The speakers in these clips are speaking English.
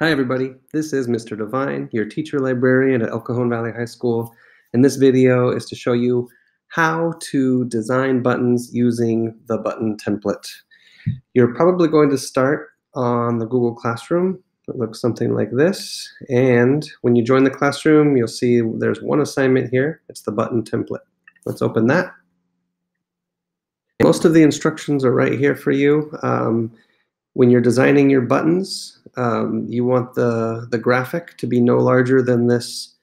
Hi everybody, this is Mr. Devine, your teacher librarian at El Cajon Valley High School, and this video is to show you how to design buttons using the button template. You're probably going to start on the Google Classroom. It looks something like this, and when you join the classroom, you'll see there's one assignment here. It's the button template. Let's open that. Most of the instructions are right here for you. When you're designing your buttons, you want the graphic to be no larger than this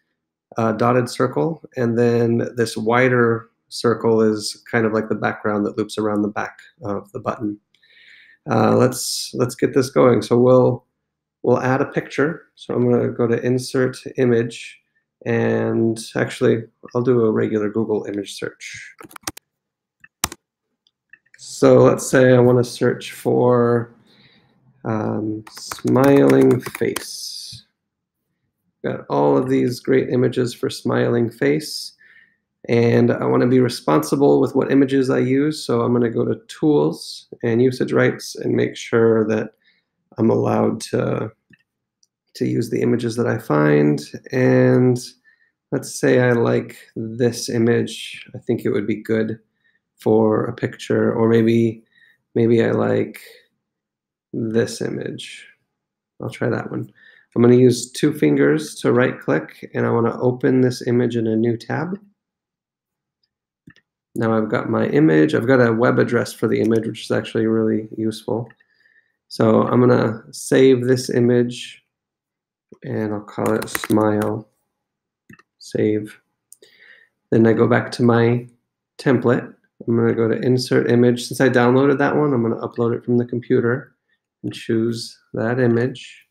dotted circle, and then this wider circle is kind of like the background that loops around the back of the button. Let's get this going. So we'll add a picture. So I'm going to go to Insert Image, and actually I'll do a regular Google image search. So let's say I want to search for smiling face. Got all of these great images for smiling face, and I want to be responsible with what images I use, so I'm going to go to Tools and Usage Rights and make sure that I'm allowed to use the images that I find. And let's say I like this image. I think it would be good for a picture, or maybe I like this image. I'll try that one. I'm going to use two fingers to right click, and I want to open this image in a new tab. Now I've got my image. I've got a web address for the image, which is actually really useful. So I'm going to save this image, and I'll call it Smile. Save. Then I go back to my template. I'm going to go to Insert Image. Since I downloaded that one, I'm going to upload it from the computer and choose that image.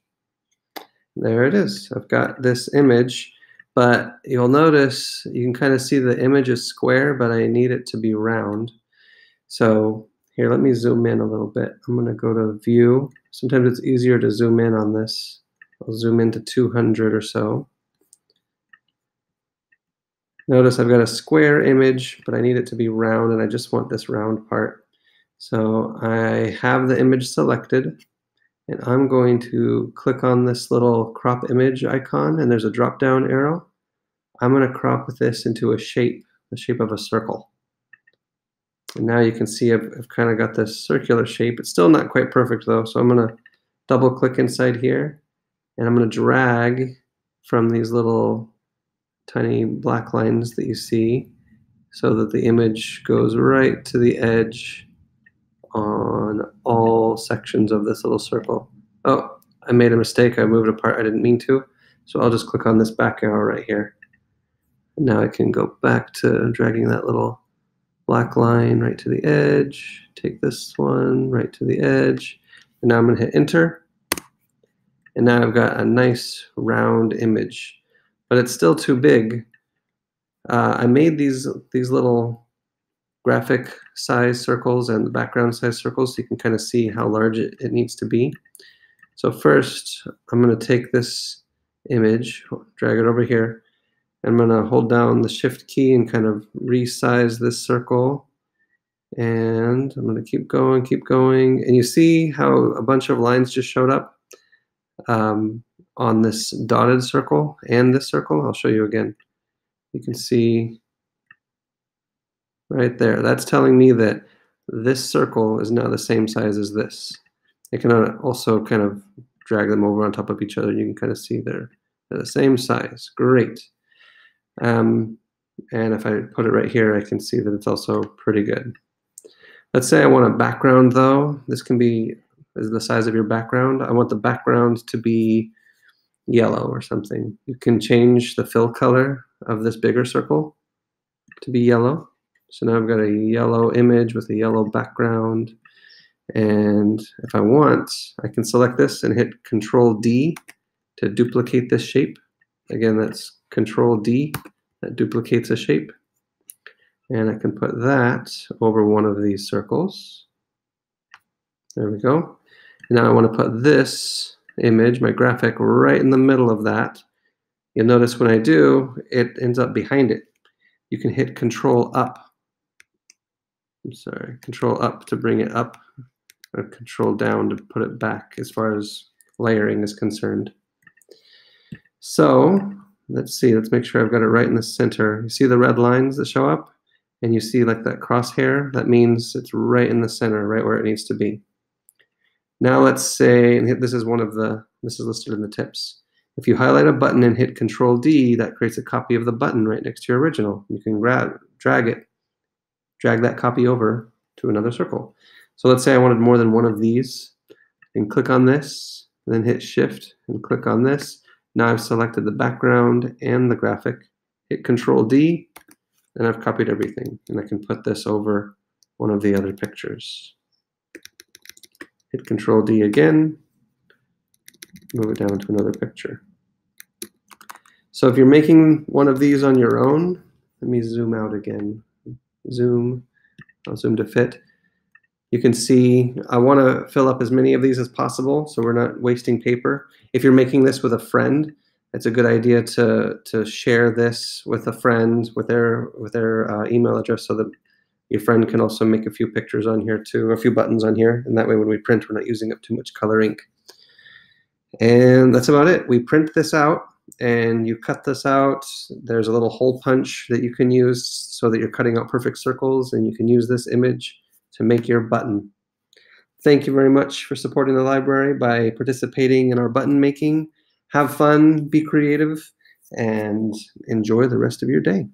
There it is. I've got this image, but you'll notice you can kind of see the image is square, but I need it to be round. So here, let me zoom in a little bit. I'm going to go to View. Sometimes it's easier to zoom in on this. I'll zoom into 200 or so. Notice I've got a square image, but I need it to be round, and I just want this round part. So I have the image selected, and I'm going to click on this little crop image icon, and there's a drop-down arrow. I'm going to crop this into a shape, the shape of a circle. And now you can see I've kind of got this circular shape. It's still not quite perfect though, so I'm going to double-click inside here, and I'm going to drag from these little tiny black lines that you see so that the image goes right to the edge on all sections of this little circle. Oh, I made a mistake. I moved a part I didn't mean to. So I'll just click on this back arrow right here. And now I can go back to dragging that little black line right to the edge. Take this one right to the edge. And now I'm going to hit Enter. And now I've got a nice round image. But it's still too big. I made these little graphic size circles and the background size circles so you can kind of see how large it needs to be. So first, I'm going to take this image, drag it over here, and I'm going to hold down the Shift key and kind of resize this circle. And I'm going to keep going. And you see how a bunch of lines just showed up on this dotted circle and this circle. I'll show you again. You can see right there. That's telling me that this circle is now the same size as this. I can also kind of drag them over on top of each other. You can kind of see they're the same size. Great. And if I put it right here, I can see that it's also pretty good. Let's say I want a background though. This can be the size of your background. I want the background to be yellow or something. You can change the fill color of this bigger circle to be yellow. So now I've got a yellow image with a yellow background. And if I want, I can select this and hit Control D to duplicate this shape. Again, that's Control D, that duplicates a shape. And I can put that over one of these circles. There we go. And now I want to put this image, my graphic, right in the middle of that. You'll notice when I do, it ends up behind it. You can hit Control Up. I'm sorry, Control Up to bring it up, or Control Down to put it back as far as layering is concerned. So let's see, let's make sure I've got it right in the center. You see the red lines that show up? And you see like that crosshair? That means it's right in the center, right where it needs to be. Now let's say, and this is listed in the tips. If you highlight a button and hit Control D, that creates a copy of the button right next to your original. You can drag that copy over to another circle. So let's say I wanted more than one of these, and click on this, and then hit Shift and click on this. Now I've selected the background and the graphic. Hit Control D, and I've copied everything. And I can put this over one of the other pictures. Hit Control D again, move it down to another picture. So if you're making one of these on your own, let me zoom out again. I'll zoom to fit. You can see I want to fill up as many of these as possible so we're not wasting paper. If you're making this with a friend, it's a good idea to share this with a friend with their email address so that your friend can also make a few pictures on here too, a few buttons on here, and that way when we print, we're not using up too much color ink. And that's about it. We print this out, and you cut this out. There's a little hole punch that you can use so that you're cutting out perfect circles, and you can use this image to make your button. Thank you very much for supporting the library by participating in our button making. Have fun, be creative, and enjoy the rest of your day.